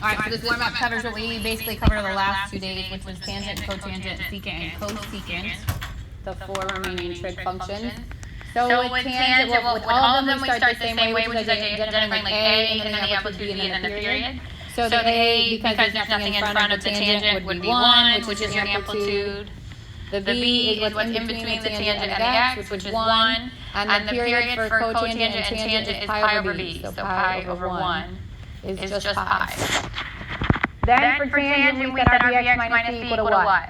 All right, so this warm-up covers what we basically covered the last 2 days, which was tangent, cotangent, secant, and cosecant, the 4 remaining trig functions. So with tangent, with all of them, we start the same way, which is identifying like A, and then the amplitude B, and then the period. So the A, because there's nothing in front of the tangent, would be 1, which is your amplitude. The B is what's in between the tangent and the x, which is 1. And the period for cotangent and tangent is pi over b. So pi over 1 is just pi. Then for tangent, we set our bx minus c equal to what?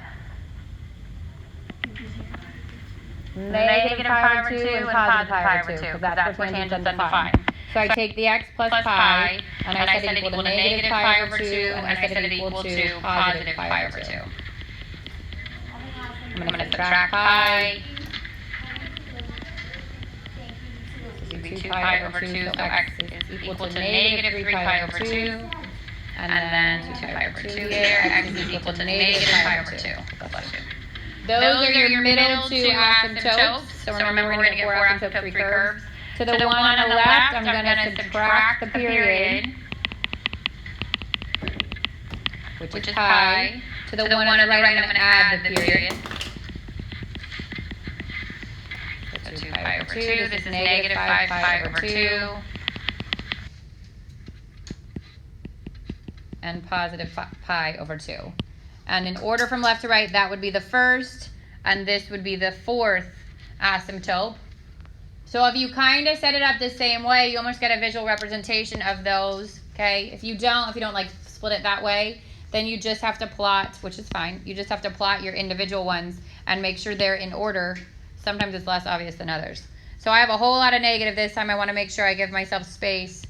Negative pi over 2 and positive pi over 2, because that's where tangent's undefined. So I take the x plus pi, and I set it equal to negative pi over 2, and I set it equal to positive pi over 2. I'm going to subtract pi. This would be 2 pi over 2, so x is equal to negative 3 pi over 2. And then 2 pi over 2 here, x is equal to negative pi over 2. Those are your middle two asymptotes. So remember, we're going to get 4 asymptotes, 3 curves. To the one on the left, I'm going to subtract the period, which is pi. To the one on the right, I'm going to add the period. So 2 pi over 2, this is negative 5 pi over 2. And positive pi over 2. And in order from left to right, that would be the first, and this would be the fourth asymptote. So if you kind of set it up the same way, you almost get a visual representation of those, okay? If you don't like split it that way, then you just have to plot, which is fine. You just have to plot your individual ones and make sure they're in order. Sometimes it's less obvious than others. So I have a whole lot of negative this time. I want to make sure I give myself space.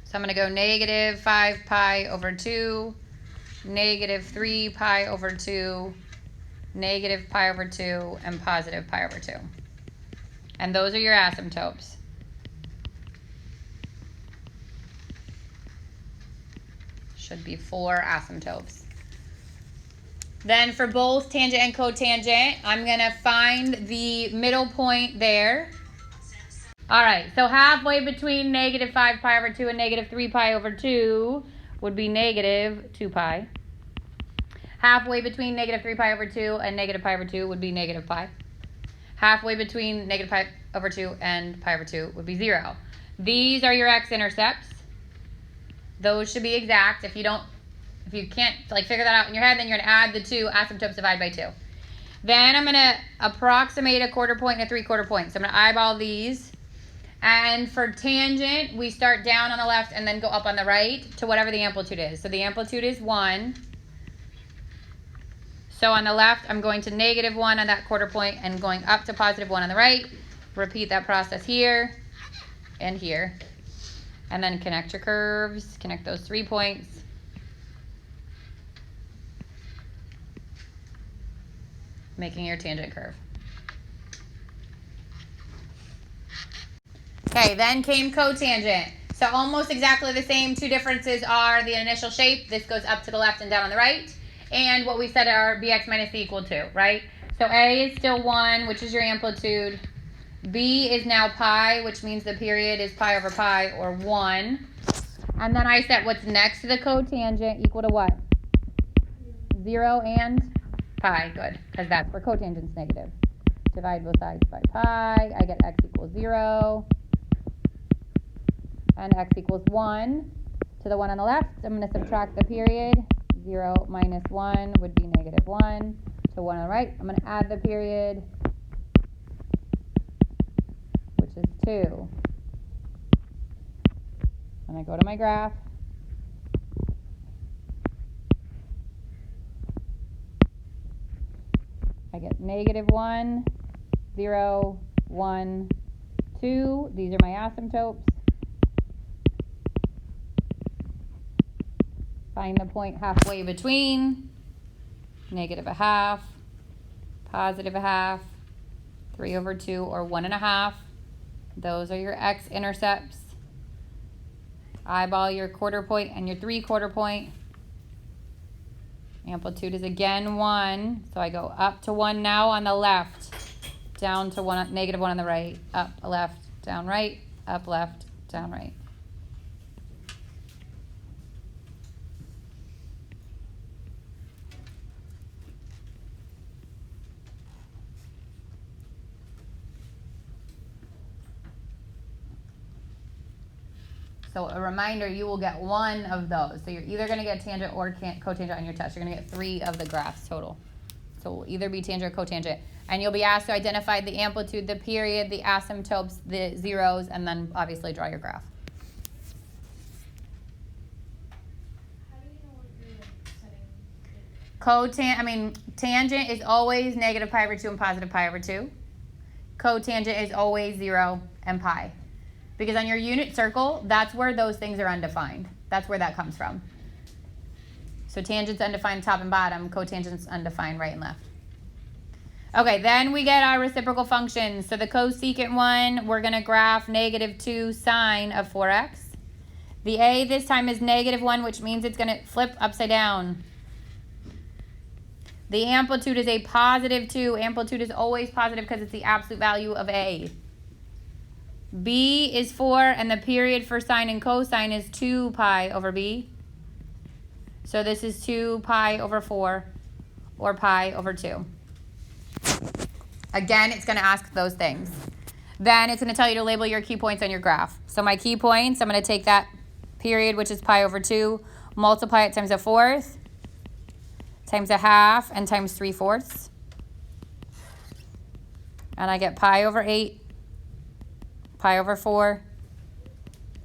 So I'm going to go negative 5 pi over 2, negative 3 pi over 2, negative pi over 2, and positive pi over 2. And those are your asymptotes. Should be 4 asymptotes. Then for both tangent and cotangent, I'm going to find the middle point there. All right, so halfway between negative 5 pi over 2 and negative 3 pi over 2 would be negative 2 pi. Halfway between negative 3 pi over 2 and negative pi over 2 would be negative pi. Halfway between negative pi over 2 and pi over 2 would be 0. These are your x-intercepts. Those should be exact. If you can't figure that out in your head, then you're going to add the two asymptotes, divide by 2. Then I'm going to approximate a quarter point and a 3/4 point. So I'm going to eyeball these. And for tangent, we start down on the left and then go up on the right to whatever the amplitude is. So the amplitude is 1. So on the left, I'm going to negative 1 on that quarter point and going up to positive 1 on the right. Repeat that process here and here. And then connect your curves, connect those 3 points. Making your tangent curve. Okay, then came cotangent. So almost exactly the same. 2 differences are the initial shape. This goes up to the left and down on the right. And what we said our bx minus c equal to, right? So A is still 1, which is your amplitude. B is now pi, which means the period is pi over pi, or 1. And then I set what's next to the cotangent equal to what? 0 and pi. Good, because that's where cotangent's negative. Divide both sides by pi. I get x equals 0. And x equals 1. To the one on the left, I'm going to subtract the period. 0 minus 1 would be negative 1. To 1 on the right, I'm going to add the period, which is 2. And I go to my graph. I get negative 1, 0, 1, 2. These are my asymptotes. Find the point halfway between, negative 1/2, positive 1/2, 3/2, or 1.5. Those are your x-intercepts. Eyeball your quarter point and your 3/4 point. Amplitude is again 1, so I go up to 1 now on the left. down to negative 1 on the right, up, left, down, right, up, left, down, right. So a reminder, you will get one of those. So you're either going to get tangent or cotangent on your test. You're going to get 3 of the graphs total. So it will either be tangent or cotangent. And you'll be asked to identify the amplitude, the period, the asymptotes, the zeros, and then obviously draw your graph. How do you know what you're setting? Tangent is always negative pi over 2 and positive pi over 2. Cotangent is always 0 and pi. Because on your unit circle, that's where those things are undefined. That's where that comes from. So tangent's undefined top and bottom, cotangent's undefined right and left. Okay, then we get our reciprocal functions. So the cosecant one, we're going to graph negative 2 sine of 4x. The a this time is negative 1, which means it's going to flip upside down. The amplitude is a positive 2. Amplitude is always positive because it's the absolute value of a. B is 4, and the period for sine and cosine is 2 pi over b. So this is 2 pi over 4, or pi over 2. Again, it's going to ask those things. Then it's going to tell you to label your key points on your graph. So my key points, I'm going to take that period, which is pi over 2, multiply it times 1/4, times 1/2, and times 3/4. And I get pi over 8. Pi over 4,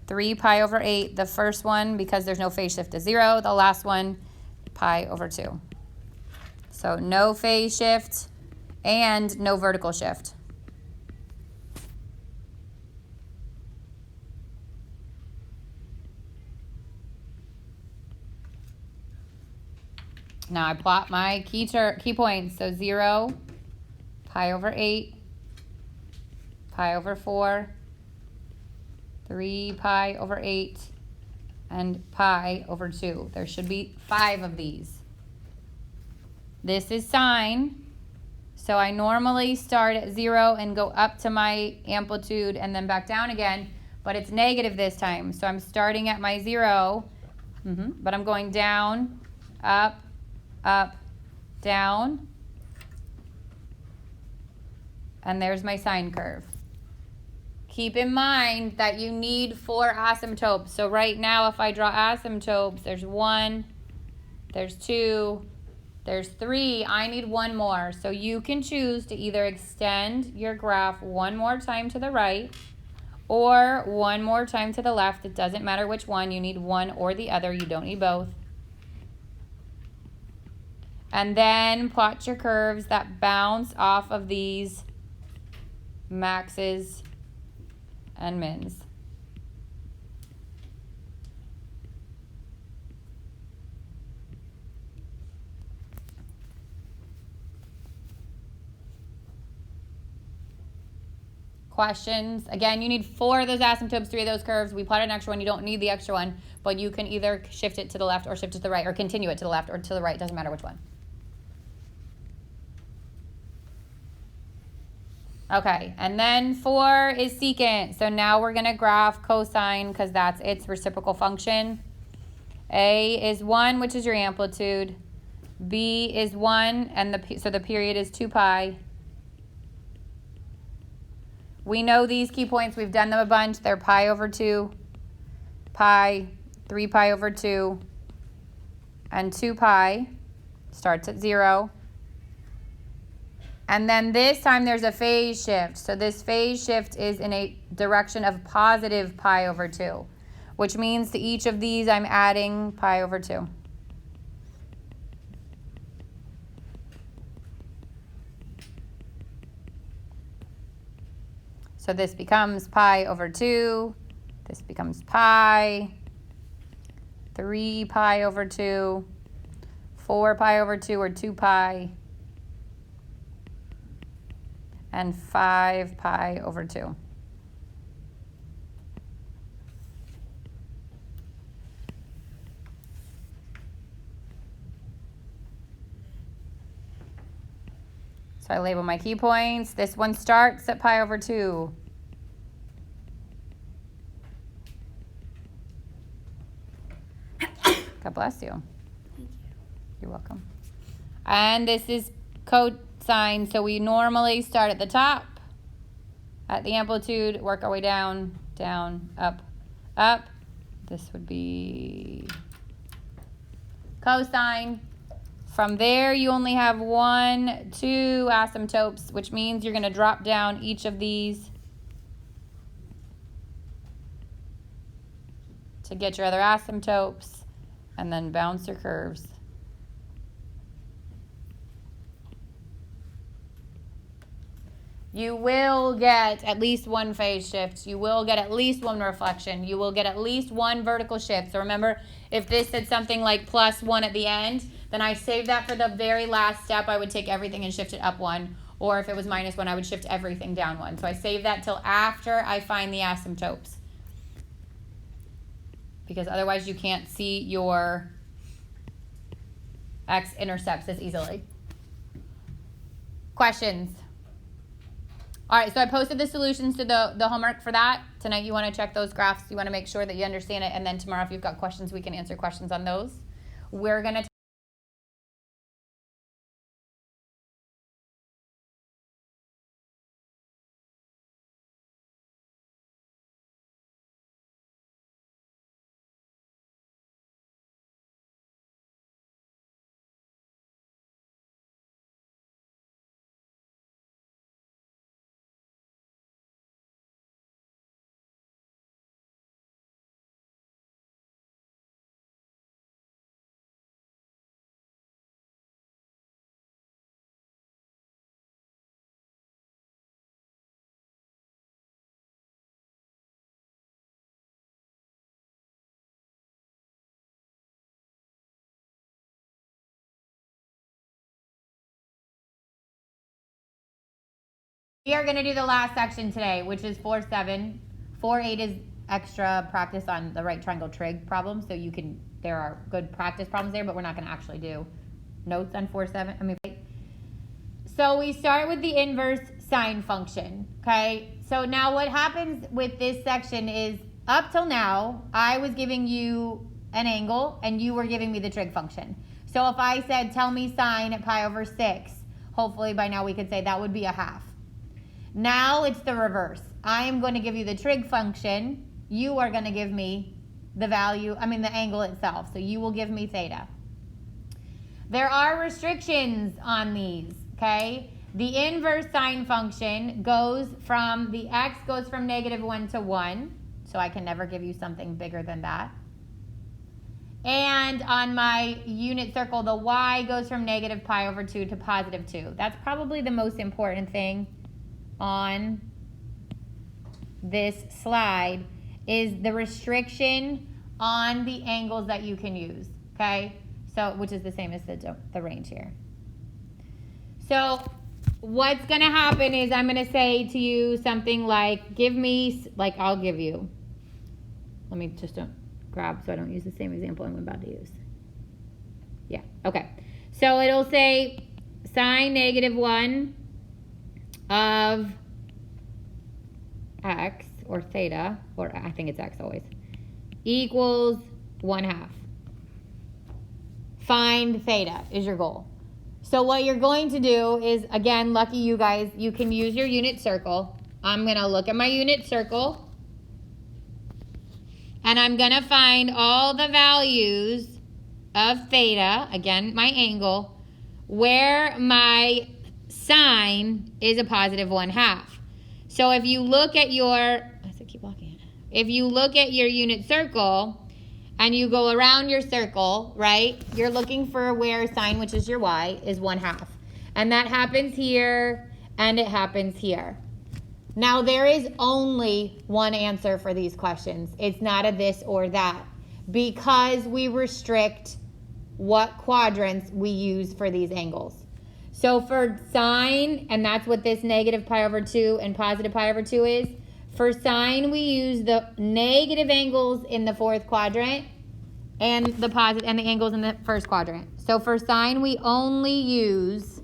3 pi over 8. The first one, because there's no phase shift, is 0. The last one, pi over 2. So no phase shift and no vertical shift. Now I plot my key points. So 0, pi over 8, pi over 4, 3 pi over 8, and pi over 2. There should be 5 of these. This is sine, so I normally start at 0 and go up to my amplitude and then back down again, but it's negative this time. So I'm starting at my 0, but I'm going down, up, down, and there's my sine curve. Keep in mind that you need 4 asymptotes. So right now, if I draw asymptotes, there's 1, there's 2, there's 3. I need 1 more. So you can choose to either extend your graph 1 more time to the right or 1 more time to the left. It doesn't matter which one. You need one or the other. You don't need both. And then plot your curves that bounce off of these maxes and mins. Questions? Again, you need 4 of those asymptotes, 3 of those curves. We plotted an extra one. You don't need the extra one, but you can either shift it to the left or shift it to the right, or continue it to the left or to the right. Doesn't matter which one. Okay, and then 4 is secant. So now we're going to graph cosine because that's its reciprocal function. A is 1, which is your amplitude. B is 1, and so the period is 2 pi. We know these key points. We've done them a bunch. They're pi over 2, pi, 3 pi over 2, and 2 pi. Starts at 0. And then this time there's a phase shift. So this phase shift is in a direction of positive pi over 2, which means to each of these I'm adding pi over 2. So this becomes pi over 2. This becomes pi, 3 pi over 2, 4 pi over 2 or 2 pi, and 5 pi over 2. So I label my key points. This one starts at pi over 2. God bless you. Thank you. You're welcome. And this is cosine, so we normally start at the top, at the amplitude, work our way down, down, up, up. This would be cosine. From there, you only have 1, 2 asymptotes, which means you're going to drop down each of these to get your other asymptotes, and then bounce your curves. You will get at least one phase shift. You will get at least one reflection. You will get at least one vertical shift. So remember, if this said something like +1 at the end, then I saved that for the very last step. I would take everything and shift it up 1. Or if it was -1, I would shift everything down 1. So I saved that till after I find the asymptotes. Because otherwise you can't see your x-intercepts as easily. Questions? All right, so I posted the solutions to the homework for that. Tonight you want to check those graphs. You want to make sure that you understand it. And then tomorrow if you've got questions, we can answer questions on those. We're going to We are going to do the last section today, which is 4-7. 4-8 is extra practice on the right triangle trig problem. So there are good practice problems there, but we're not going to actually do notes on 4-7. So we start with the inverse sine function, okay? So now what happens with this section is, up till now, I was giving you an angle and you were giving me the trig function. So if I said, tell me sine at pi over 6, hopefully by now we could say that would be a half. Now it's the reverse. I am going to give you the trig function. You are going to give me the angle itself. So you will give me theta. There are restrictions on these, okay? The inverse sine function goes from, the x goes from -1 to 1. So I can never give you something bigger than that. And on my unit circle, the y goes from -pi over 2 to +2. That's probably the most important thing on this slide is the restriction on the angles that you can use, okay? So, which is the same as the range here. So, what's going to happen is I'm going to say to you something like, I'll give you. Let me just grab so I don't use the same example I'm about to use. Yeah, okay. So, it'll say sine -1 of x, or theta, or I think it's x always, equals 1/2. Find theta is your goal. So what you're going to do is, again, lucky you guys, you can use your unit circle. I'm going to look at my unit circle, and I'm going to find all the values of theta, again, my angle, where my sine is a +1/2. So if you look at if you look at your unit circle and you go around your circle, right, you're looking for where sine, which is your y, is 1/2. And that happens here and it happens here. Now there is only one answer for these questions. It's not a this or that, because we restrict what quadrants we use for these angles. So for sine, and that's what this -pi over 2 and +pi over 2 is, for sine we use the negative angles in the fourth quadrant and the angles in the first quadrant. So for sine we only use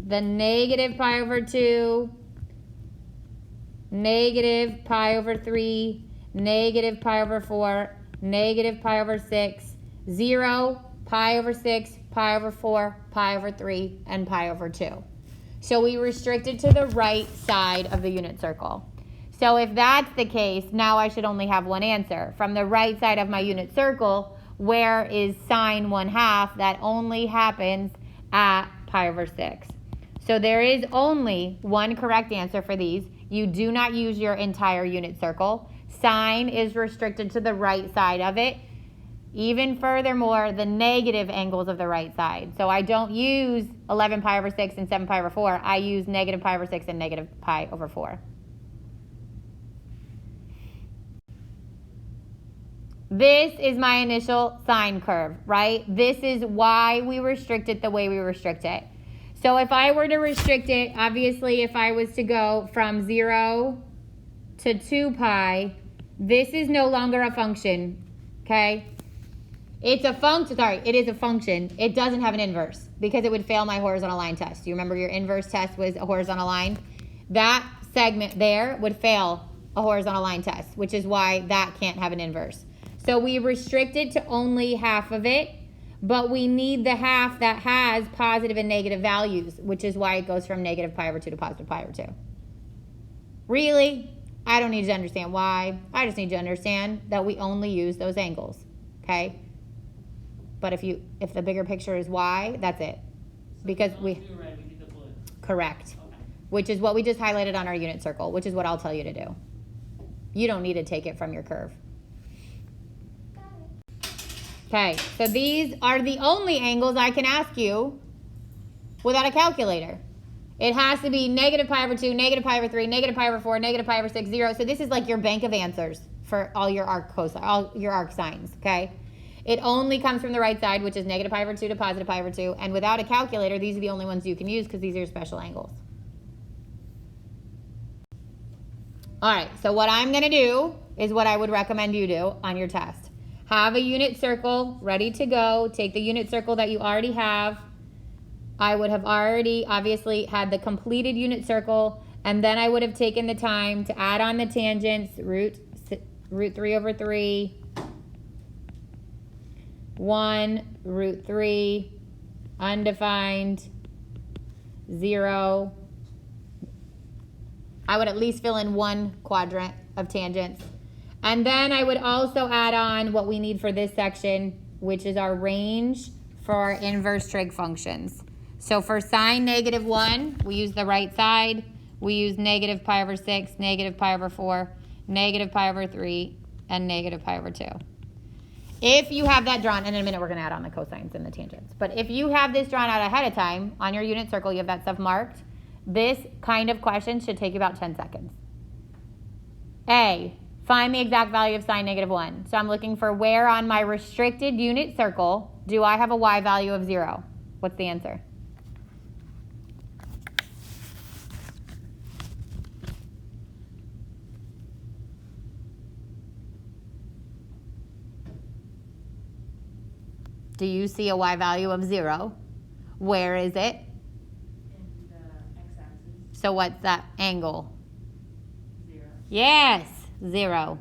the negative pi over 2, negative pi over 3, negative pi over 4, negative pi over 6, 0, pi over 6, pi over 4, pi over 3, and pi over 2. So we restricted to the right side of the unit circle. So if that's the case, now I should only have one answer. From the right side of my unit circle, where is sine 1/2? That only happens at pi over 6. So there is only one correct answer for these. You do not use your entire unit circle. Sine is restricted to the right side of it. Even furthermore, the negative angles of the right side. So I don't use 11 pi over 6 and 7 pi over 4. I use negative pi over 6 and negative pi over 4. This is my initial sine curve, right? This is why we restrict it the way we restrict it. So if I were to restrict it, obviously if I was to go from 0 to 2 pi, this is no longer a function, okay? It's a function, sorry, it is a function. It doesn't have an inverse because it would fail my horizontal line test. You remember your inverse test was a horizontal line? That segment there would fail a horizontal line test, which is why that can't have an inverse. So we restrict it to only half of it, but we need the half that has positive and negative values, which is why it goes from negative pi over 2 to positive pi over 2. Really? I don't need to understand why. I just need to understand that we only use those angles, okay? But if the bigger picture is y, that's it. Because correct. Okay. Which is what we just highlighted on our unit circle, which is what I'll tell you to do. You don't need to take it from your curve. Okay, so these are the only angles I can ask you without a calculator. It has to be negative pi over 2, negative pi over 3, negative pi over 4, negative pi over 6, 0. So this is like your bank of answers for all your arc sines, okay? It only comes from the right side, which is negative pi over 2 to positive pi over 2. And without a calculator, these are the only ones you can use because these are your special angles. All right, so what I'm going to do is what I would recommend you do on your test. Have a unit circle ready to go. Take the unit circle that you already have. I would have already obviously had the completed unit circle, and then I would have taken the time to add on the tangents, root 3 over 3, 1, root 3, undefined, 0. I would at least fill in one quadrant of tangents. And then I would also add on what we need for this section, which is our range for our inverse trig functions. So for sine -1, we use the right side. We use negative pi over 6, negative pi over 4, negative pi over 3, and negative pi over 2. If you have that drawn, and in a minute we're going to add on the cosines and the tangents. But if you have this drawn out ahead of time on your unit circle, you have that stuff marked, this kind of question should take you about 10 seconds. A, find the exact value of sine -1. So I'm looking for where on my restricted unit circle do I have a y value of 0? What's the answer? Do you see a y value of 0? Where is it? In the x-axis. So what's that angle? 0. Yes, 0.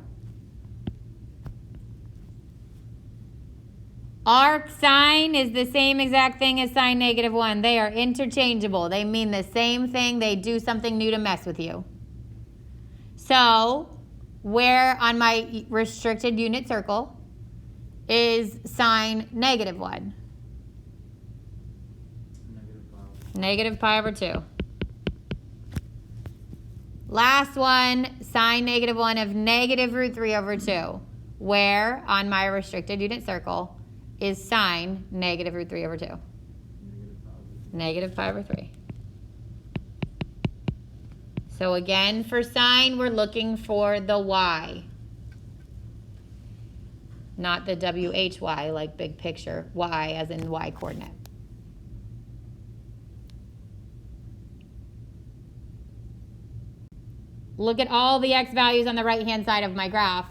Arc sine is the same exact thing as sine -1. They are interchangeable. They mean the same thing. They do something new to mess with you. So where on my restricted unit circle is sine -1? Negative pi over 2. Last one, sine -1 of negative root 3 over 2. Where on my restricted unit circle is sine negative root 3 over 2? Negative pi over 3. So again, for sine, we're looking for the y. Not the WHY, like big picture. Y as in y coordinate. Look at all the x values on the right-hand side of my graph.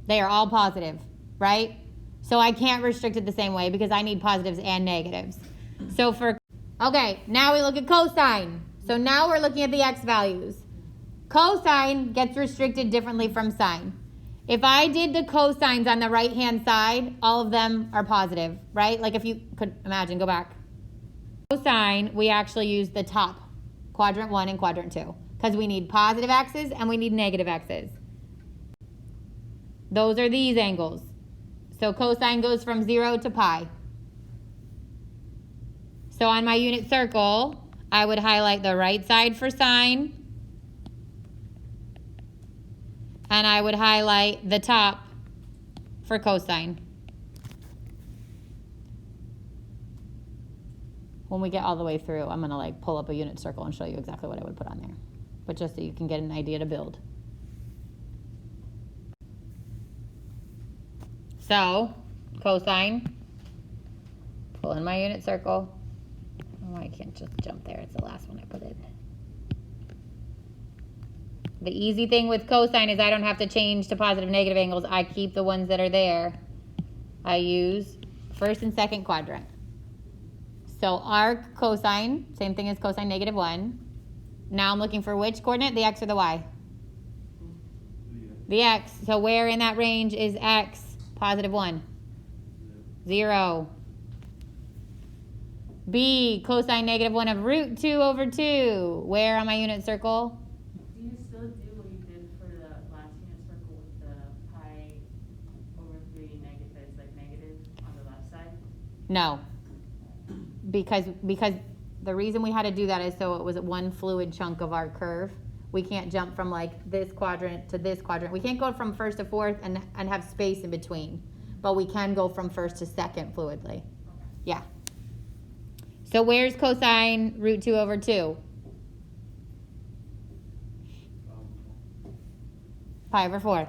They are all positive, right? So I can't restrict it the same way because I need positives and negatives. Okay, now we look at cosine. So now we're looking at the x values. Cosine gets restricted differently from sine. If I did the cosines on the right-hand side, all of them are positive, right? Like if you could imagine, go back. Cosine, we actually use the top, quadrant 1 and quadrant 2, because we need positive x's and we need negative x's. Those are these angles. So cosine goes from 0 to pi. So on my unit circle, I would highlight the right side for sine, and I would highlight the top for cosine. When we get all the way through, I'm gonna like pull up a unit circle and show you exactly what I would put on there. But just so you can get an idea to build. So, cosine, pull in my unit circle. Oh, I can't just jump there, it's the last one I put in. The easy thing with cosine is I don't have to change to positive negative angles. I keep the ones that are there. I use first and second quadrant. So arc cosine, same thing as cosine negative 1. Now I'm looking for which coordinate, the x or the y? The x. So where in that range is x? Positive 1. 0. B, cosine negative 1 of root 2 over 2. Where on my unit circle? Do you still do what you did for the last unit circle with the pi over 3 negative, it's like negative on the left side? No. Because the reason we had to do that is so it was one fluid chunk of our curve. We can't jump from like this quadrant to this quadrant. We can't go from first to fourth and have space in between. But we can go from first to second fluidly. Yeah. So where's cosine root 2 over 2? Pi over 4.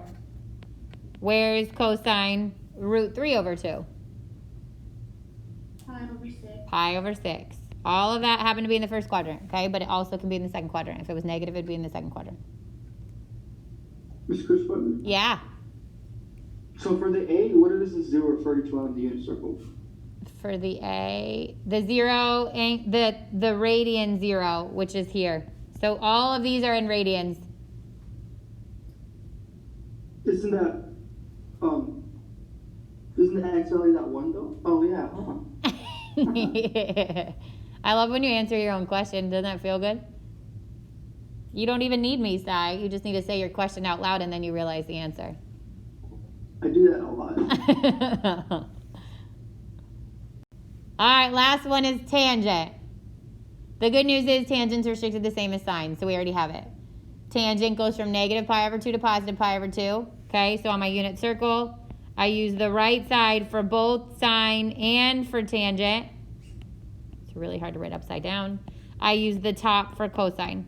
Where's cosine root 3 over 2? Pi over 6. Pi over 6. All of that happened to be in the first quadrant, okay? But it also can be in the second quadrant. If it was negative, it'd be in the second quadrant. Miss Crispin? Yeah. So for the A, what does the 0 refer to on the unit circle? For the A, the 0, the radian 0, which is here. So all of these are in radians. Isn't the x value that 1 though? Oh yeah. I love when you answer your own question. Doesn't that feel good? You don't even need me, Sai. You just need to say your question out loud and then you realize the answer. I do that a lot. All right, last one is tangent. The good news is tangents are restricted the same as sine, so we already have it. Tangent goes from negative pi over 2 to positive pi over 2. Okay, so on my unit circle, I use the right side for both sine and for tangent. It's really hard to write upside down. I use the top for cosine.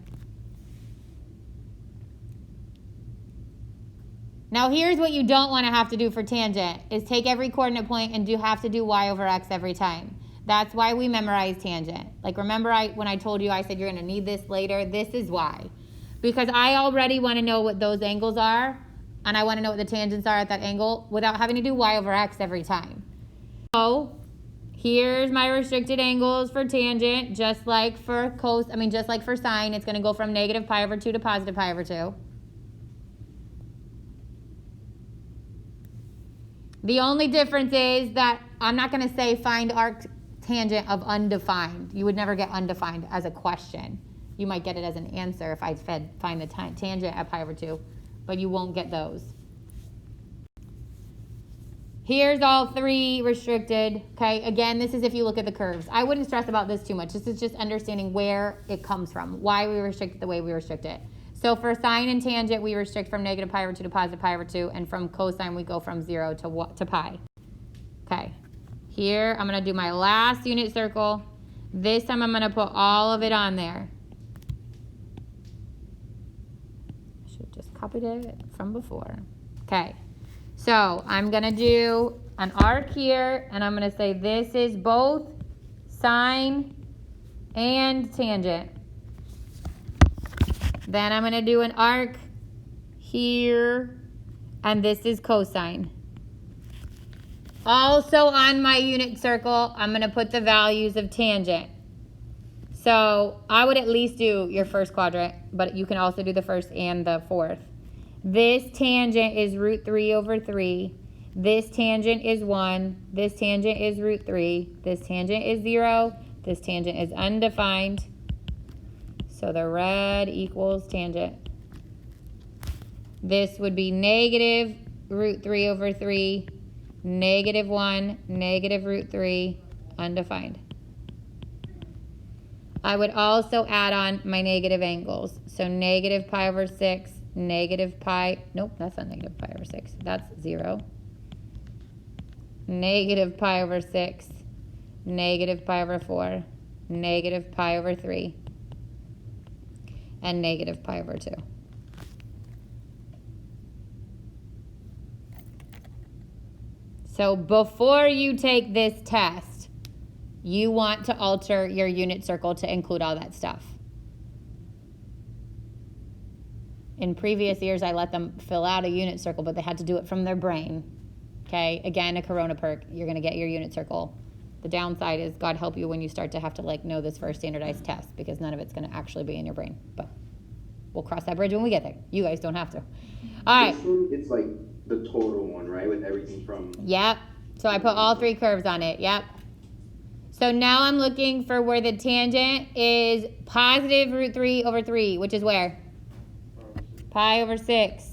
Now here's what you don't want to have to do for tangent, is take every coordinate point and have to do y over x every time. That's why we memorize tangent. Like remember when I told you, I said you're going to need this later? This is why. Because I already want to know what those angles are, and I want to know what the tangents are at that angle without having to do y over x every time. So here's my restricted angles for tangent, just like for sine, it's going to go from negative pi over 2 to positive pi over 2. The only difference is that I'm not going to say find arc tangent of undefined. You would never get undefined as a question. You might get it as an answer if I find the tangent at pi over 2, but you won't get those. Here's all three restricted. Okay, again, this is if you look at the curves. I wouldn't stress about this too much. This is just understanding where it comes from, why we restrict it the way we restrict it. So for sine and tangent, we restrict from negative pi over 2 to positive pi over 2, and from cosine, we go from 0 to pi. Okay, here I'm going to do my last unit circle. This time I'm going to put all of it on there. I should have just copied it from before. Okay, so I'm going to do an arc here, and I'm going to say this is both sine and tangent. Then I'm going to do an arc here, and this is cosine. Also on my unit circle, I'm going to put the values of tangent. So I would at least do your first quadrant, but you can also do the first and the fourth. This tangent is root 3 over 3. This tangent is 1. This tangent is root 3. This tangent is 0. This tangent is undefined. So the red equals tangent. This would be negative root 3 over 3, negative 1, negative root 3, undefined. I would also add on my negative angles. So negative pi over 6, negative pi, nope, that's not negative pi over 6. That's 0. Negative pi over 6, negative pi over 4, negative pi over 3, and negative pi over 2. So before you take this test, you want to alter your unit circle to include all that stuff. In previous years, I let them fill out a unit circle, but they had to do it from their brain. Okay, again, a Corona perk, you're gonna get your unit circle. The downside is God help you when you start to have to know this for a standardized test, because none of it's gonna actually be in your brain. But we'll cross that bridge when we get there. You guys don't have to. All right. This one, it's like the total one, right? With everything from... Yep. So I put all 3 curves on it. Yep. So now I'm looking for where the tangent is positive root 3 over 3, which is where? Pi over 6.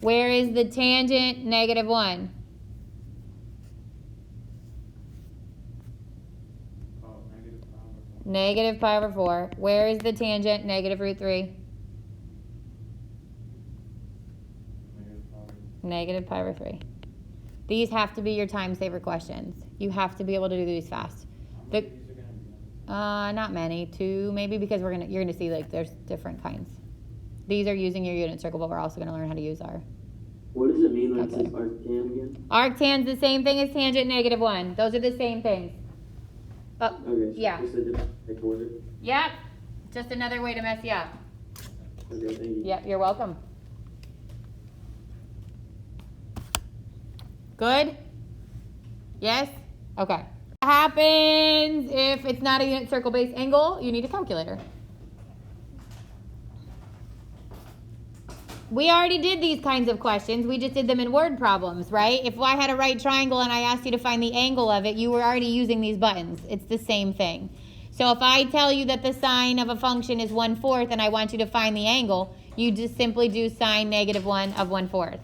Where is the tangent negative 1? Negative pi over 4. Where is the tangent negative root 3? Negative pi over 3. These have to be your time saver questions. You have to be able to do these fast. Not many. 2 maybe, because you're gonna see there's different kinds. These are using your unit circle, but we're also gonna learn how to use our... What does it mean when it says arctan again? Arctan's the same thing as tangent negative 1. Those are the same things. Okay, so yeah. just a different order. Yep. Just another way to mess you up. Okay, thank you. Yep, you're welcome. Good? Yes? Okay. What happens if it's not a unit circle based angle? You need a calculator. We already did these kinds of questions. We just did them in word problems, right? If I had a right triangle and I asked you to find the angle of it, you were already using these buttons. It's the same thing. So if I tell you that the sine of a function is 1/4 and I want you to find the angle, you just simply do sine negative 1 of 1/4.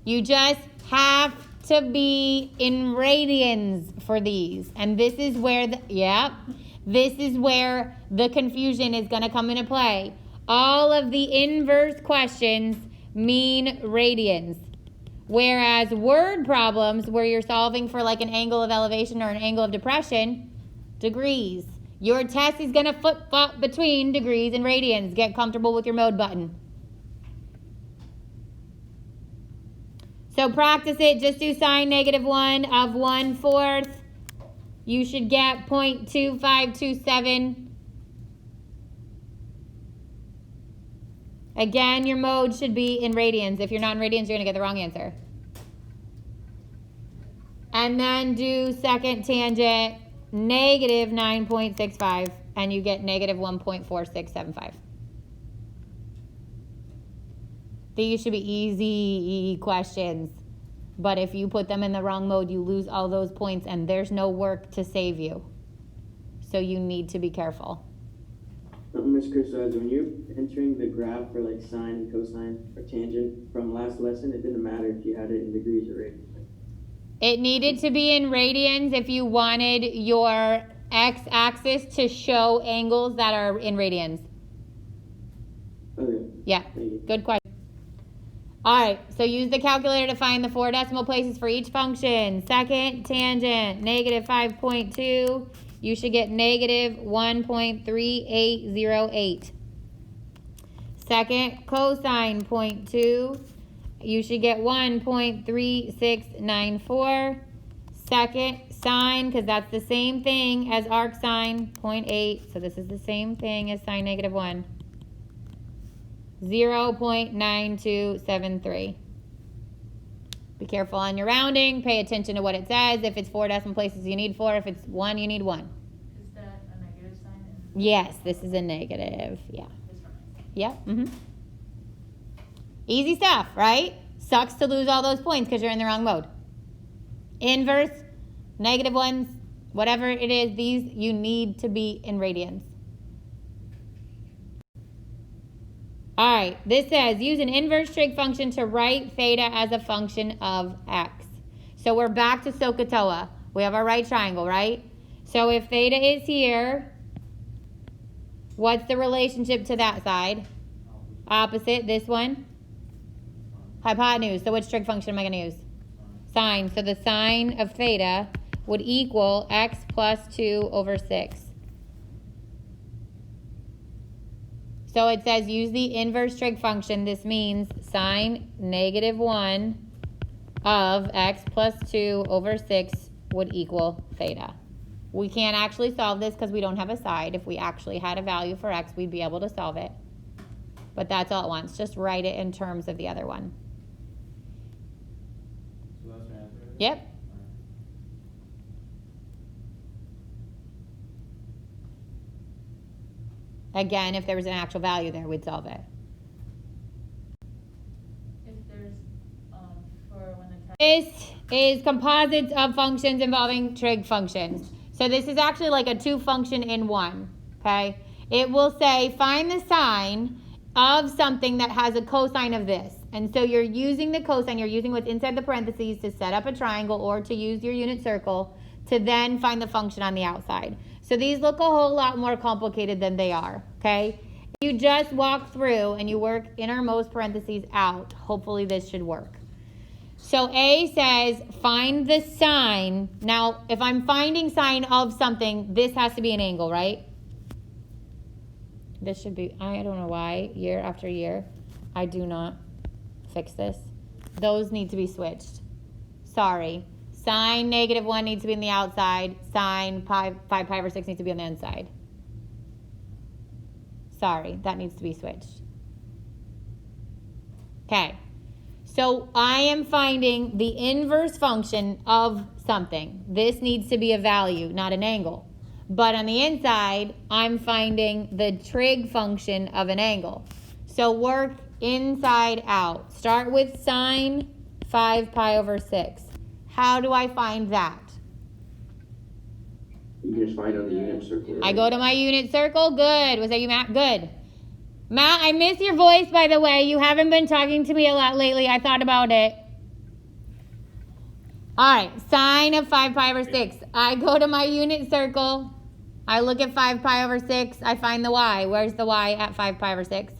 You just have to be in radians for these. And this is where this is where the confusion is going to come into play. All of the inverse questions mean radians. Whereas word problems, where you're solving for like an angle of elevation or an angle of depression, degrees. Your test is going to flip-flop between degrees and radians. Get comfortable with your mode button. So practice it. Just do sine negative 1 of 1/4. You should get 0.2527. Again, your mode should be in radians. If you're not in radians, you're going to get the wrong answer. And then do second tangent, negative 9.65, and you get negative 1.4675. These should be easy questions. But if you put them in the wrong mode, you lose all those points, and there's no work to save you. So you need to be careful. Ms. Chris, when you're entering the graph for like sine and cosine or tangent from last lesson, it didn't matter if you had it in degrees or radians. It needed to be in radians if you wanted your x-axis to show angles that are in radians. Okay. Yeah, good question. All right, so use the calculator to find the 4 decimal places for each function. Second tangent, negative 5.2. You should get negative 1.3808. Second cosine 0.2. You should get 1.3694. Second sine, because that's the same thing as arc sine, 0.8. So this is the same thing as sine negative 1. 0.9273. Be careful on your rounding. Pay attention to what it says. If it's 4 decimal places, you need 4. If it's 1, you need 1. Is that a negative sign? And Yes, this is a negative. Yeah. this one is. Yep. Easy stuff, right? Sucks to lose all those points because you're in the wrong mode. Inverse, negative ones, whatever it is, these you need to be in radians. All right, this says use an inverse trig function to write theta as a function of x. So we're back to SOHCAHTOA. We have our right triangle, right? So if theta is here, what's the relationship to that side? Opposite, this one? Hypotenuse. So which trig function am I going to use? Sine. So the sine of theta would equal x plus 2 over 6. So it says use the inverse trig function. This means sine negative 1 of x plus 2 over 6 would equal theta. We can't actually solve this because we don't have a side. If we actually had a value for x, we'd be able to solve it. But that's all it wants. Just write it in terms of the other one. So that's your answer? Yep. Again, if there was an actual value there, we'd solve it. If there's, for when the This is composites of functions involving trig functions. So this is actually like a 2 function in 1, okay? It will say find the sine of something that has a cosine of this. And so you're using the cosine, you're using what's inside the parentheses to set up a triangle or to use your unit circle to then find the function on the outside. So these look a whole lot more complicated than they are, okay? If you just walk through and you work innermost parentheses out, hopefully this should work. So A says find the sine. Now, if I'm finding sine of something, this has to be an angle, right? This should be, I don't know why, year after year, I do not fix this. Those need to be switched. Sorry. Sine negative 1 needs to be on the outside. Sine 5 pi over 6 needs to be on the inside. Sorry, that needs to be switched. Okay. So I am finding the inverse function of something. This needs to be a value, not an angle. But on the inside, I'm finding the trig function of an angle. So work inside out. Start with sine 5 pi over 6. How do I find that? You can just find it on the unit circle. Right? I go to my unit circle. Good. Was that you, Matt? Good. Matt, I miss your voice, by the way. You haven't been talking to me a lot lately. I thought about it. All right. Sine of 5 pi over 6. I go to my unit circle. I look at 5 pi over 6. I find the y. Where's the y at 5 pi over 6?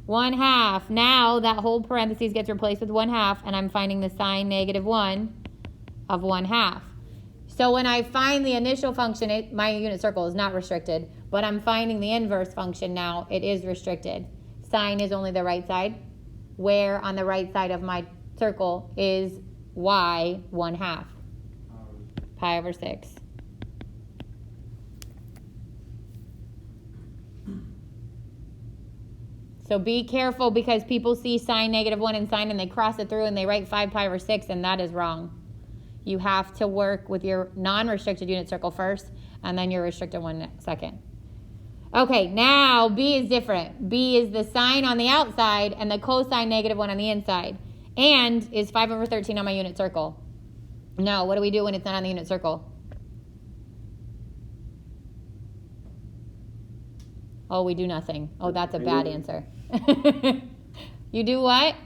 1/2. Now that whole parentheses gets replaced with 1/2, and I'm finding the sine negative 1 of 1/2. So when I find the initial function, my unit circle is not restricted, but I'm finding the inverse function now, it is restricted. Sine is only the right side, where on the right side of my circle is y 1/2, pi over 6. So be careful because people see sine negative 1 and sine and they cross it through and they write 5 pi over 6, and that is wrong. You have to work with your non-restricted unit circle first and then your restricted one second. Okay, now B is different. B is the sine on the outside and the cosine negative 1 on the inside. And is 5 over 13 on my unit circle. No, what do we do when it's not on the unit circle? Oh, we do nothing. Oh, that's a bad answer. You do what?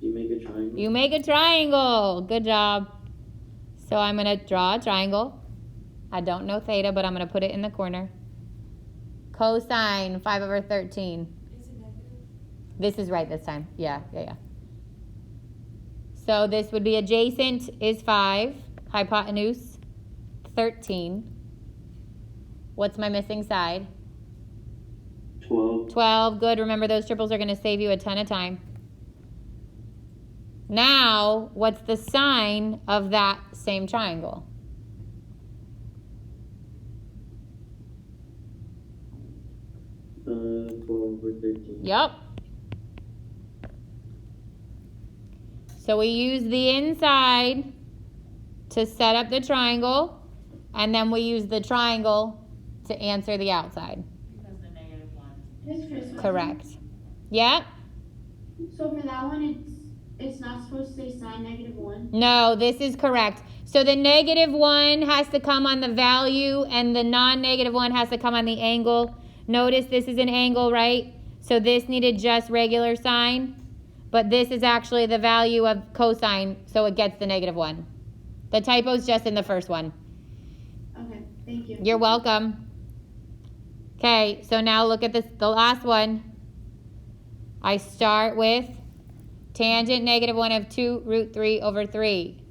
You make a triangle. You make a triangle. Good job. So I'm going to draw a triangle. I don't know theta, but I'm going to put it in the corner. Cosine 5 over 13. Is it negative? This is right this time. Yeah. So this would be adjacent is 5. Hypotenuse 13. What's my missing side? 12. 12. Good. Remember, those triples are going to save you a ton of time. Now, what's the sine of that same triangle? 12 over 13. Yep. So we use the inside to set up the triangle, and then we use the triangle to answer the outside. Because the negative one. Yes, Chris. Correct. Yep. So for that one, it's not supposed to say sine -1? No, this is correct. So the -1 has to come on the value, and the non-negative one has to come on the angle. Notice this is an angle, right? So this needed just regular sine, but this is actually the value of cosine, so it gets the -1. The typo's just in the first one. Okay, thank you. You're welcome. Okay, so now look at this, the last one. I start with tangent -1 of 2√3/3.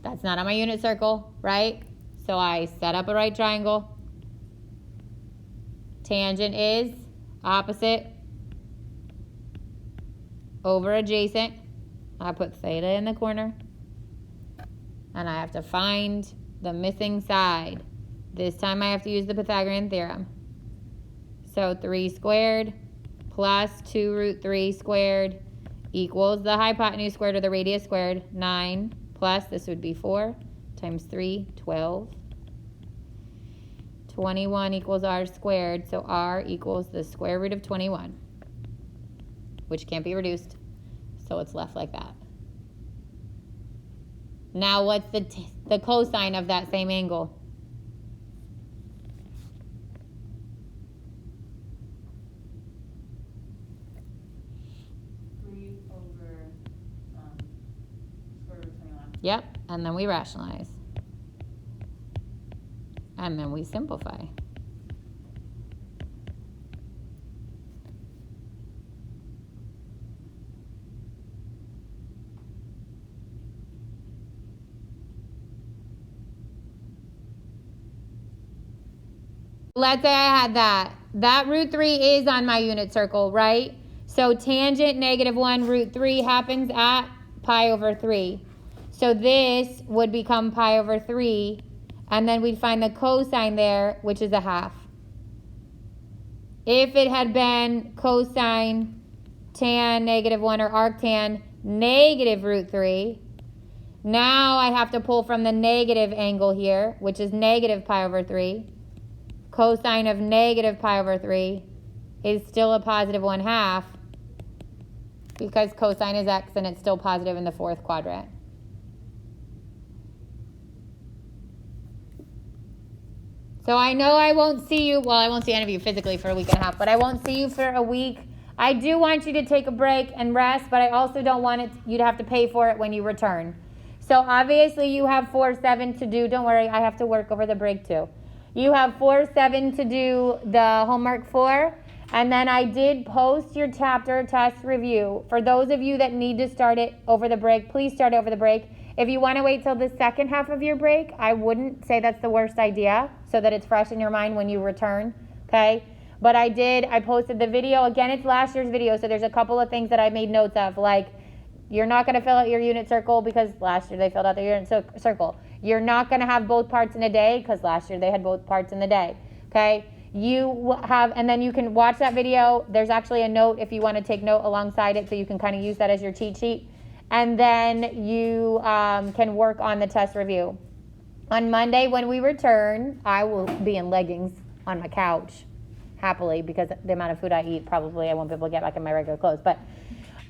That's not on my unit circle, right? So I set up a right triangle. Tangent is opposite over adjacent. I put theta in the corner. And I have to find the missing side. This time I have to use the Pythagorean theorem. So 3 squared plus 2√3 squared equals the hypotenuse squared or the radius squared, 9, plus this would be 4 times 3, 12. 21 equals r squared, so r equals the square root of 21, which can't be reduced, so it's left like that. Now what's the cosine of that same angle? Square root of 21. Yep, and then we rationalize. And then we simplify. Let's say I had that. That √3 is on my unit circle, right? So tangent -1 √3 happens at pi/3. So this would become pi/3, and then we'd find the cosine there, which is 1/2. If it had been cosine tan -1 or arctan -√3, now I have to pull from the negative angle here, which is negative pi/3. Cosine of negative pi/3 is still a positive 1/2 because cosine is x and it's still positive in the fourth quadrant. So I know I won't see you, well, I won't see any of you physically for a week and a half, but I won't see you for a week. I do want you to take a break and rest, but I also don't want you to have to pay for it when you return. So obviously you have 4/7 to do. Don't worry, I have to work over the break too. You have 4/7 to do the homework for, and then I did post your chapter test review. For those of you that need to start it over the break, please start over the break. If you want to wait till the second half of your break, I wouldn't say that's the worst idea, so that it's fresh in your mind when you return, okay? But I posted the video. Again, it's last year's video, so there's a couple of things that I made notes of, like you're not going to fill out your unit circle because last year they filled out their unit circle. You're not going to have both parts in a day because last year they had both parts in the day, okay? And then you can watch that video. There's actually a note if you want to take note alongside it, so you can kind of use that as your cheat sheet. And then you can work on the test review. On Monday when we return, I will be in leggings on my couch, happily, because the amount of food I eat, probably I won't be able to get back in my regular clothes. But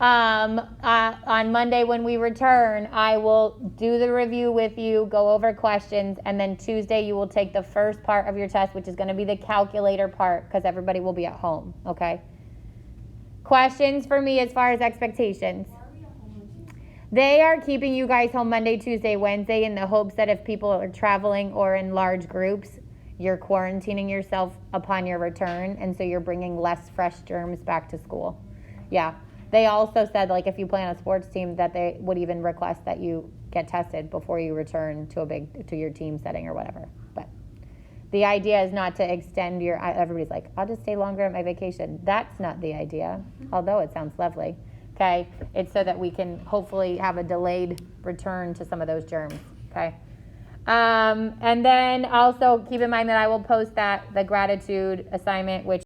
on Monday when we return, I will do the review with you, go over questions, and then Tuesday you will take the first part of your test, which is going to be the calculator part, because everybody will be at home, okay? Questions for me as far as expectations? They are keeping you guys home Monday, Tuesday, Wednesday in the hopes that if people are traveling or in large groups, you're quarantining yourself upon your return, and so you're bringing less fresh germs back to school. Yeah. They also said, like, if you play on a sports team, that they would even request that you get tested before you return to your team setting or whatever. But the idea is not to extend everybody's like, I'll just stay longer at my vacation. That's not the idea, although it sounds lovely. Okay, it's so that we can hopefully have a delayed return to some of those germs. Okay, and then also keep in mind that I will post the gratitude assignment, which